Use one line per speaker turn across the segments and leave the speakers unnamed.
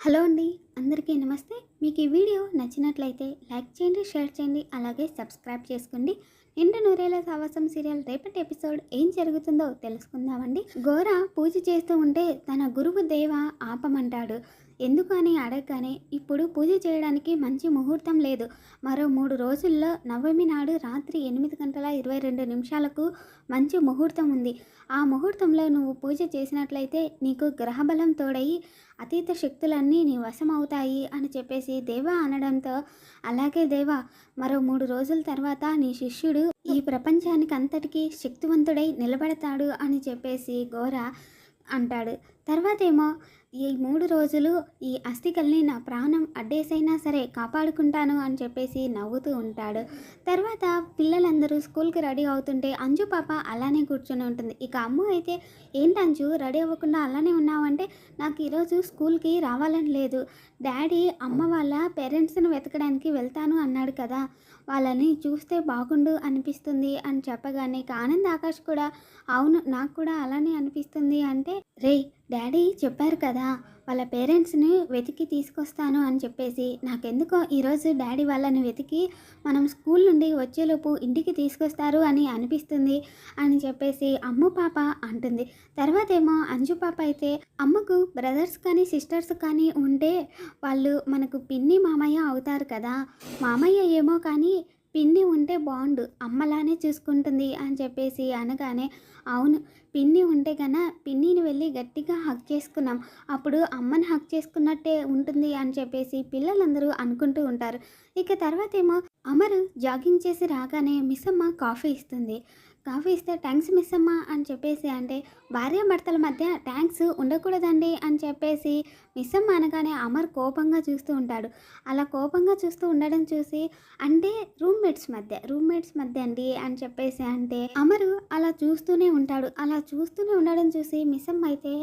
Hello అండి, అందరికీ నమస్తే. మీకు ఈ వీడియో నచ్చినట్లయితే లైక్ చేయండి, షేర్ చేయండి, అలాగే సబ్స్క్రైబ్ చేసుకోండి. నిండు నూరేళ్ల సావాసం సీరియల్ రేపటి ఎపిసోడ్ ఏం జరుగుతుందో తెలుసుకుందామండి. గోర పూజ చేస్తూ ఉంటే తన గురువు దేవ ఆపమంటాడు. ఎందుకు అని అడగగానే ఇప్పుడు పూజ చేయడానికి మంచి ముహూర్తం లేదు, మరో 3 రోజుల్లో నవమి నాడు రాత్రి 8:22 మంచి ముహూర్తం ఉంది. ఆ ముహూర్తంలో నువ్వు పూజ చేసినట్లయితే నీకు గ్రహబలం తోడయి అతీత శక్తులన్నీ నీ వశం అవుతాయి అని చెప్పేసి దేవ అనడంతో, అలాగే దేవ, మరో 3 రోజుల తర్వాత నీ శిష్యుడు ఈ ప్రపంచానికి అంతటికీ శక్తివంతుడై నిలబడతాడు అని చెప్పేసి గోర అంటాడు. తర్వాతేమో ఈ 3 రోజులు ఈ అస్థికల్ని నా ప్రాణం అడ్డేసైనా సరే కాపాడుకుంటాను అని చెప్పేసి నవ్వుతూ ఉంటాడు. తర్వాత పిల్లలందరూ స్కూల్కి రెడీ అవుతుంటే అంజు పాప అలానే కూర్చొని ఉంటుంది. ఇక అమ్ము అయితే, ఏంటి అంజు రెడీ అవ్వకుండా అలానే ఉన్నావంటే, నాకు ఈరోజు స్కూల్కి రావాలని లేదు, డాడీ అమ్మ వాళ్ళ పేరెంట్స్ని వెతకడానికి వెళ్తాను అన్నాడు కదా, వాళ్ళని చూస్తే బాగుండు అనిపిస్తుంది అని చెప్పగానే ఇక ఆనంద్ ఆకాష్ కూడా, అవును నాకు కూడా అలానే అనిపిస్తుంది అంటే, రే డాడీ చెప్పారు కదా వాళ్ళ పేరెంట్స్ని వెతికి తీసుకొస్తాను అని చెప్పేసి, నాకెందుకో ఈరోజు డాడీ వాళ్ళని వెతికి మనం స్కూల్ నుండి వచ్చేలోపు ఇంటికి తీసుకొస్తారు అని అనిపిస్తుంది అని చెప్పేసి అమ్ము పాప అంటుంది. తర్వాత ఏమో అంజు పాప అయితే, అమ్మకు బ్రదర్స్ కానీ సిస్టర్స్ కానీ ఉంటే వాళ్ళు మనకు పిన్ని మామయ్య అవుతారు కదా, మామయ్య ఏమో కానీ పిన్ని ఉంటే బాగుండు, అమ్మలానే చూసుకుంటుంది అని చెప్పేసి అనగానే, అవును పిన్ని ఉంటే కన్నా పిన్నిని వెళ్ళి గట్టిగా హక్ చేసుకున్నాం, అప్పుడు అమ్మని హక్ చేసుకున్నట్టే ఉంటుంది అని చెప్పేసి పిల్లలందరూ అనుకుంటూ ఉంటారు. ఇక తర్వాత ఏమో అమరు జాగింగ్ చేసి రాగానే మిస్ అమ్మ కాఫీ ఇస్తుంది. కాఫీ ఇస్తే థ్యాంక్స్ మిస్ అమ్మ అని చెప్పేసి అంటే, భార్యాభర్తల మధ్య థ్యాంక్స్ ఉండకూడదండి అని చెప్పేసి మిస్ అమ్మ అనగానే అమర్ కోపంగా చూస్తూ ఉంటాడు. అలా కోపంగా చూస్తూ ఉండడం చూసి, అంటే రూమ్మేట్స్ మధ్య అండి అని చెప్పేసి అంటే, అమరు అలా చూస్తూనే ఉంటాడు. అలా చూస్తూనే ఉండడం చూసి మిస్ అమ్మ అయితే,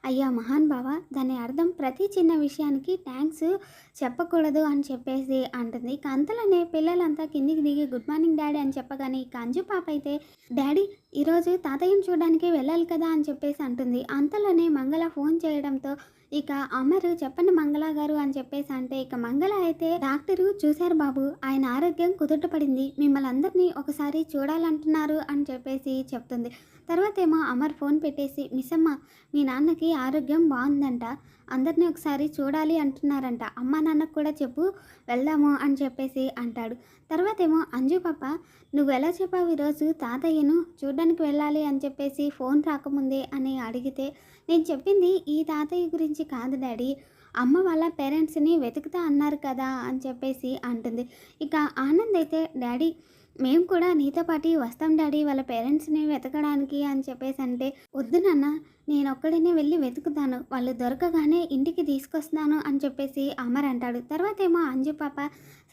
అయ్యా మహాన్ బావ, దాని అర్థం ప్రతి చిన్న విషయానికి థ్యాంక్స్ చెప్పకూడదు అని చెప్పేసి అంటుంది. ఇక అంతలోనే పిల్లలంతా కిందికి దిగి గుడ్ మార్నింగ్ డాడీ అని చెప్పగానే ఇక అంజు పాప అయితే, డాడీ ఈరోజు తాతయ్యని చూడడానికి వెళ్ళాలి కదా అని చెప్పేసి అంటుంది. అంతలోనే మంగళ ఫోన్ చేయడంతో ఇక అమరు, చెప్పండి మంగళ గారు అని చెప్పేసి అంటే, ఇక మంగళ అయితే, డాక్టరు చూశారు బాబు, ఆయన ఆరోగ్యం కుదుటపడింది, మిమ్మల్ని అందరినీ ఒకసారి చూడాలంటున్నారు అని చెప్పేసి చెప్తుంది. తర్వాత ఏమో అమర్ ఫోన్ పెట్టేసి, మిస్ అమ్మ మీ నాన్నకి ఆరోగ్యం బాగుందంట, అందరినీ ఒకసారి చూడాలి అంటున్నారంట, అమ్మ నాన్నకు కూడా చెప్పు వెళ్దాము అని చెప్పేసి అంటాడు. తర్వాత ఏమో అంజు పాప, నువ్వు ఎలా చెప్పావు ఈరోజు తాతయ్యను చూడడానికి వెళ్ళాలి అని చెప్పేసి ఫోన్ రాకముందే అని అడిగితే, నేను చెప్పింది ఈ తాతయ్య గురించి కాదు డాడీ, అమ్మ వాళ్ళ పేరెంట్స్ని వెతుకుతా అన్నారు కదా అని చెప్పేసి అంటుంది. ఇక ఆనంద్ అయితే, డాడీ మేము కూడా నీతో పాటు వస్తాం డాడీ వాళ్ళ పేరెంట్స్ని వెతకడానికి అని చెప్పేసి అంటే, వద్దు నాన్న, నేను ఒక్కడినే వెళ్ళి వెతుకుతాను, వాళ్ళు దొరకగానే ఇంటికి తీసుకొస్తున్నాను అని చెప్పేసి అమర్ అంటాడు. తర్వాత ఏమో అంజు పాప,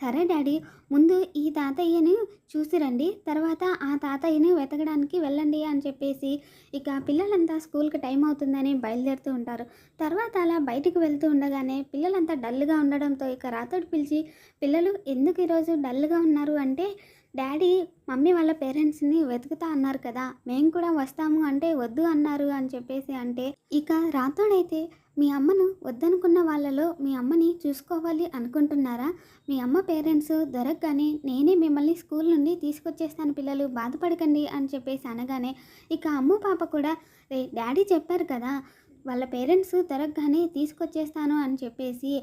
సరే డాడీ, ముందు ఈ తాతయ్యని చూసిరండి, తర్వాత ఆ తాతయ్యని వెతకడానికి వెళ్ళండి అని చెప్పేసి ఇక పిల్లలంతా స్కూల్కి టైం అవుతుందని బయలుదేరుతూ ఉంటారు. తర్వాత అలా బయటికి వెళ్తూ ఉండగానే పిల్లలంతా డల్గా ఉండడంతో ఇక రాతోడు పిలిచి, పిల్లలు ఎందుకు ఈరోజు డల్గా ఉన్నారు అంటే, డాడీ మమ్మీ వాళ్ళ పేరెంట్స్ని వెతుకుతా అన్నారు కదా, మేము కూడా వస్తాము అంటే వద్దు అన్నారు అని చెప్పేసి అంటే, ఇక రాతోడైతే, మీ అమ్మను వద్దనుకున్న వాళ్ళలో మీ అమ్మని చూసుకోవాలి అనుకుంటున్నారా, మీ అమ్మ పేరెంట్స్ దొరకగానే నేనే మిమ్మల్ని స్కూల్ నుండి తీసుకొచ్చేస్తాను, పిల్లలు బాధపడకండి అని చెప్పేసి అనగానే ఇక అమ్మ పాప కూడా, రే డాడీ చెప్పారు కదా వాళ్ళ పేరెంట్స్ దొరకగానే తీసుకొచ్చేస్తాను అని చెప్పేసి,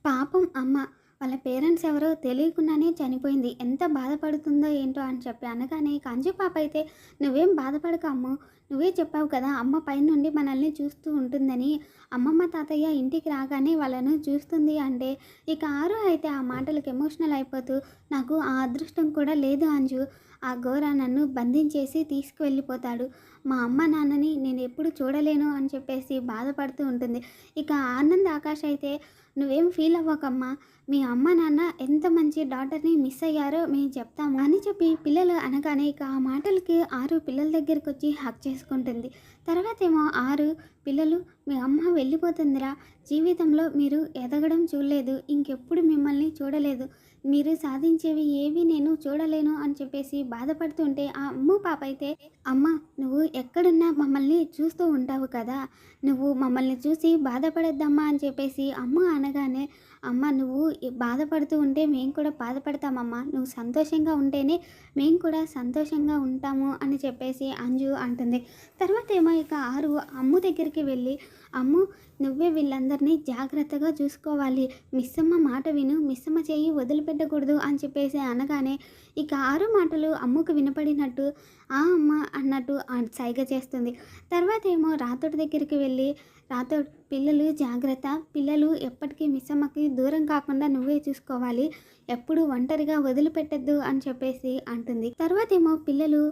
పాపం అమ్మ వాళ్ళ పేరెంట్స్ ఎవరో తెలియకుండానే చనిపోయింది, ఎంత బాధపడుతుందో ఏంటో అని చెప్పి అనగానే ఇక అంజు పాప అయితే, నువ్వేం బాధపడక అమ్ము, నువ్వే చెప్పావు కదా అమ్మ పైనుండి మనల్ని చూస్తూ ఉంటుందని, అమ్మమ్మ తాతయ్య ఇంటికి రాగానే వాళ్ళను చూస్తుంది అంటే, ఇక ఆరు అయితే ఆ మాటలకు ఎమోషనల్ అయిపోతూ, నాకు ఆ అదృష్టం కూడా లేదు అంజు, ఆ ఘోర నన్ను బంధించేసి తీసుకువెళ్ళిపోతాడు, మా అమ్మ నాన్నని నేను ఎప్పుడు చూడలేను అని చెప్పేసి బాధపడుతూ ఉంటుంది. ఇక ఆనంద్ ఆకాష్ అయితే, నువ్వేం ఫీల్ అవ్వకమ్మా, మీ అమ్మ నాన్న ఎంత మంచి డాటర్ని మిస్ అయ్యారో మేము చెప్తాము అని చెప్పి పిల్లలు అనగానే ఇక ఆ మాటలకి ఆరు పిల్లల దగ్గరికి వచ్చి హక్ చేసుకుంటుంది. తర్వాత ఏమో 6 పిల్లలు, మీ అమ్మ వెళ్ళిపోతుందిరా, జీవితంలో మీరు ఎదగడం చూడలేదు, ఇంకెప్పుడు మిమ్మల్ని చూడలేదు, మీరు సాధించేవి ఏవి నేను చూడలేను అని చెప్పేసి బాధపడుతుంటే ఆ పాప అయితే, అమ్మ నువ్వు ఎక్కడున్నా మమ్మల్ని చూస్తూ ఉంటావు కదా, నువ్వు మమ్మల్ని చూసి బాధపడొద్దమ్మా అని చెప్పేసి అమ్మ అనగానే, అమ్మ నువ్వు బాధపడుతూ ఉంటే మేము కూడా బాధపడతామమ్మా, నువ్వు సంతోషంగా ఉంటేనే మేము కూడా సంతోషంగా ఉంటాము అని చెప్పేసి అంజు అంటుంది. తర్వాత ఏమో ఇక 6 అమ్ము దగ్గరికి వెళ్ళి, అమ్ము నువ్వే వీళ్ళందరినీ జాగ్రత్తగా చూసుకోవాలి, మిస్సమ్మ మాట విను, మిస్సమ్మ చేయి వదిలిపెట్టకూడదు అని చెప్పేసి అనగానే ఇక 6 మాటలు అమ్ముకు వినపడినట్టు ఆ అమ్మ అన్నట్టు సైగ చేస్తుంది. తర్వాత ఏమో రాతోడి దగ్గరికి వెళ్ళి, రాతోడు పిల్లలు జాగ్రత్త, పిల్లలు ఎప్పటికీ మిస్సమ్మకి దూరం కాకుండా నువ్వే చూసుకోవాలి, ఎప్పుడు ఒంటరిగా వదిలిపెట్టద్దు అని చెప్పేసి అంటుంది. తర్వాత ఏమో పిల్లలు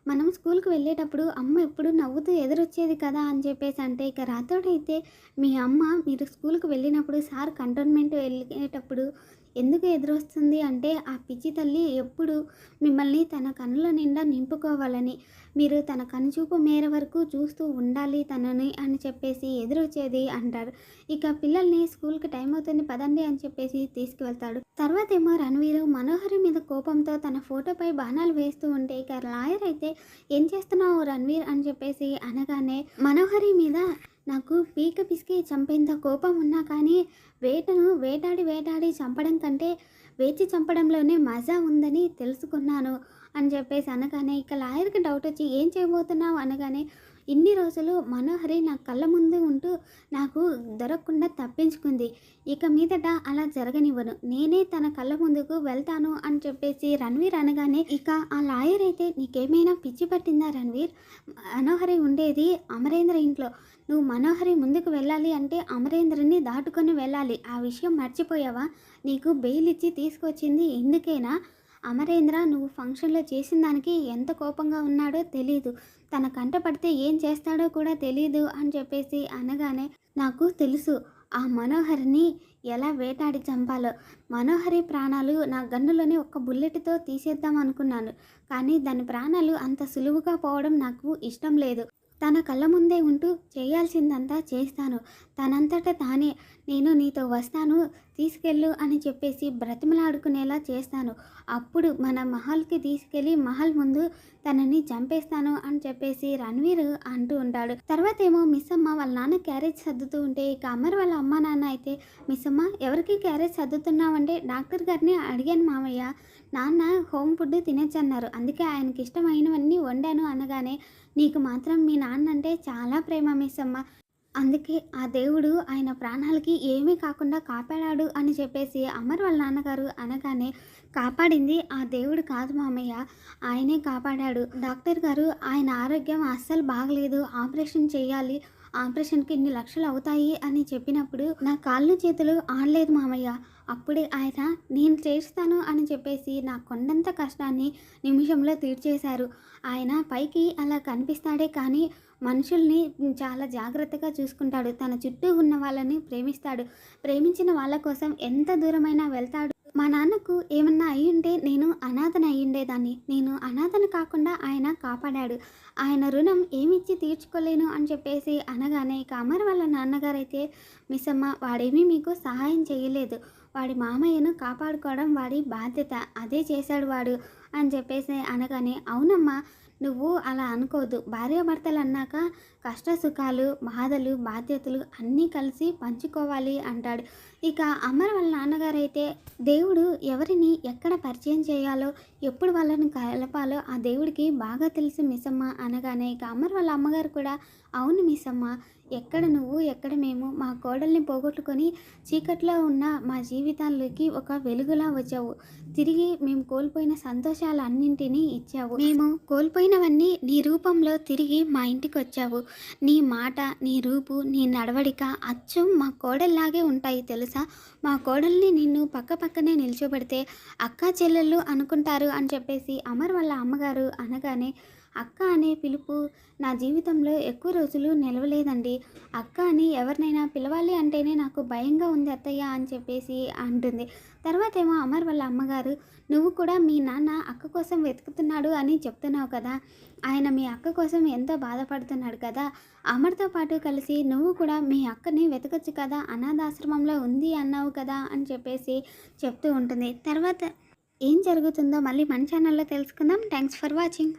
మనం స్కూల్కి వెళ్ళేటప్పుడు అమ్మ ఎప్పుడు నవ్వుతూ ఎదురొచ్చేది కదా అని చెప్పేసి అంటే, ఇక రాతోడైతే మీ అమ్మ మీరు స్కూల్కి వెళ్ళినప్పుడు సార్ కంటోన్మెంట్ వెళ్ళేటప్పుడు ఎందుకు ఎదురొస్తుంది అంటే, ఆ పిచ్చి తల్లి ఎప్పుడు మిమ్మల్ని తన కన్నుల నిండా నింపుకోవాలని, మీరు తన కనుచూపు మేర వరకు చూస్తూ ఉండాలి తనని అని చెప్పేసి ఎదురొచ్చేది అంటారు. ఇక పిల్లల్ని స్కూల్కి టైం అవుతుంది పదండి అని చెప్పేసి తీసుకువెళ్తాడు. తర్వాత ఏమో రణవీరు మనోహరి మీద కోపంతో తన ఫోటోపై బాణాలు వేస్తూ ఉంటే, ఇక లాయర్ అయితే ఏం చేస్తున్నావు రణవీర్ అని చెప్పేసి అనగానే, మనోహరి మీద నాకు పీక పిసికి చంపేంత కోపం ఉన్నా కానీ వేటను వేటాడి చంపడం కంటే వేచి చంపడంలోనే మజా ఉందని తెలుసుకున్నాను అని చెప్పేసి అనగానే, ఇక లాయర్కి డౌట్ వచ్చి ఏం చేయబోతున్నావు అనగానే, ఇన్ని రోజులు మనోహరి నా కళ్ళ ముందు ఉంటూ నాకు దొరకకుండా తప్పించుకుంది, ఇక మీదట అలా జరగనివ్వను, నేనే తన కళ్ళ ముందుకు వెళ్తాను అని చెప్పేసి రణవీర్ అనగానే, ఇక ఆ లాయర్ అయితే నీకేమైనా పిచ్చి పట్టిందా రణవీర్, మనోహరి ఉండేది అమరేంద్ర ఇంట్లో, నువ్వు మనోహరి ముందుకు వెళ్ళాలి అంటే అమరేంద్రని దాటుకొని వెళ్ళాలి, ఆ విషయం మర్చిపోయావా, నీకు బెయిల్ ఇచ్చి తీసుకొచ్చింది ఇందుకేనా, అమరేంద్ర నువ్వు ఫంక్షన్లో చేసిన దానికి ఎంత కోపంగా ఉన్నాడో తెలీదు, తన కంట పడితే ఏం చేస్తాడో కూడా తెలీదు అని చెప్పేసి అనగానే, నాకు తెలుసు ఆ మనోహరిని ఎలా వేటాడి చంపాలో, మనోహరి ప్రాణాలు నా గన్నులోని ఒక్క బుల్లెట్తో తీసేద్దాం అనుకున్నాను, కానీ దాని ప్రాణాలు అంత సులువుగా పోవడం నాకు ఇష్టం లేదు, తన కళ్ళ ముందే ఉంటూ చేయాల్సిందంతా చేస్తాను, తనంతట తానే నేను నీతో వస్తాను తీసుకెళ్ళు అని చెప్పేసి బ్రతిమలాడుకునేలా చేస్తాను, అప్పుడు మన మహల్కి తీసుకెళ్ళి మహల్ ముందు తనని చంపేస్తాను అని చెప్పేసి రణవీర్ అంటూ ఉంటాడు. తర్వాత ఏమో మిస్సమ్మ వాళ్ళ నాన్న క్యారేజ్ సర్దుతూ ఉంటే, ఇక అమర్ వాళ్ళ అమ్మ నాన్న అయితే, మిస్సమ్మ ఎవరికి క్యారేజ్ సర్దుతున్నావంటే, డాక్టర్ గారిని అడిగాను మామయ్య, నాన్న హోమ్ ఫుడ్ తినచ్చన్నారు, అందుకే ఆయనకి ఇష్టమైనవన్నీ వండాను అనగానే, నీకు మాత్రం మీ నాన్న అంటే చాలా ప్రేమ మిస్సమ్మ, అందుకే ఆ దేవుడు ఆయన ప్రాణాలకి ఏమీ కాకుండా కాపాడాడు అని చెప్పేసి అమర్ వాళ్ళ నాన్నగారు అనగానే, కాపాడింది ఆ దేవుడు కాదు మామయ్య, ఆయనే కాపాడాడు, డాక్టర్ గారు ఆయన ఆరోగ్యం అస్సలు బాగలేదు, ఆపరేషన్ చేయాలి, ఆపరేషన్కి ఇన్ని లక్షలు అవుతాయి అని చెప్పినప్పుడు నా కాళ్ళు చేతులు ఆడలేదు మామయ్య, అప్పుడే ఆయన నేను చేస్తాను అని చెప్పేసి నా కొండంత కష్టాన్ని నిమిషంలో తీర్చేశారు, ఆయన పైకి అలా కనిపిస్తాడే కానీ మనుషుల్ని చాలా జాగ్రత్తగా చూసుకుంటాడు, తన చుట్టూ ఉన్న వాళ్ళని ప్రేమిస్తాడు, ప్రేమించిన వాళ్ళ కోసం ఎంత దూరమైనా వెళ్తాడు, మా నాన్నకు ఏమన్నా అయి ఉంటే నేను అనాథన అయి ఉండేదాన్ని, నేను అనాథన కాకుండా ఆయన కాపాడాడు, ఆయన రుణం ఏమిచ్చి తీర్చుకోలేను అని చెప్పేసి అనగానే, ఇక అమర్ వాళ్ళ నాన్నగారైతే, మిస్సమ్మ వాడేమీ మీకు సహాయం చేయలేదు, వాడి మామయ్యను కాపాడుకోవడం వాడి బాధ్యత, అదే చేశాడు వాడు అని చెప్పేసి అనగానే, అవునమ్మా నువ్వు అలా అనుకోవద్దు, భార్యాభర్తలు అన్నాక కష్ట సుఖాలు బాధలు బాధ్యతలు అన్నీ కలిసి పంచుకోవాలి అంటాడు. ఇక అమర్ వాళ్ళ నాన్నగారైతే, దేవుడు ఎవరిని ఎక్కడ పరిచయం చేయాలో ఎప్పుడు వాళ్ళని కలపాలో ఆ దేవుడికి బాగా తెలుసు మిస్సమ్మ అనగానే, ఇక అమర్ వాళ్ళ అమ్మగారు కూడా, అవును మిస్సమ్మ, ఎక్కడ నువ్వు ఎక్కడ మేము, మా కోడల్ని పోగొట్టుకొని చీకట్లో ఉన్న మా జీవితాల్లోకి ఒక వెలుగులా వచ్చావు, తిరిగి మేము కోల్పోయిన సంతోషాలన్నింటినీ ఇచ్చావు, మేము కోల్పోయినవన్నీ నీ రూపంలో తిరిగి మా ఇంటికి వచ్చావు, నీ మాట నీ రూపు నీ నడవడిక అచ్చం మా కోడల్లాగే ఉంటాయి తెలుసా, మా కోడల్ని నిన్ను పక్క పక్కనే నిల్చోబెడితే అక్కా చెల్లెళ్ళు అనుకుంటారు అని చెప్పేసి అమర్ వాళ్ళ అమ్మగారు అనగానే, అక్క అనే పిలుపు నా జీవితంలో ఎక్కువ రోజులు నిలవలేదండి. అక్క అని ఎవరినైనా పిలవాలి అంటేనే నాకు భయంగా ఉంది అత్తయ్య అని చెప్పేసి అంటుంది. తర్వాత ఏమో అమర్ వాళ్ళ అమ్మగారు, నువ్వు కూడా మీ నాన్న అక్క కోసం వెతుకుతున్నాడు అని చెప్తున్నావు కదా, ఆయన మీ అక్క కోసం ఎంతో బాధపడుతున్నాడు కదా, అమర్తో పాటు కలిసి నువ్వు కూడా మీ అక్కని వెతకచ్చు కదా, అనాథాశ్రమంలో ఉంది అన్నావు కదా అని చెప్పేసి చెప్తూ ఉంటుంది. తర్వాత ఏం జరుగుతుందో మళ్ళీ మన ఛానల్లో తెలుసుకుందాం. Thanks for watching.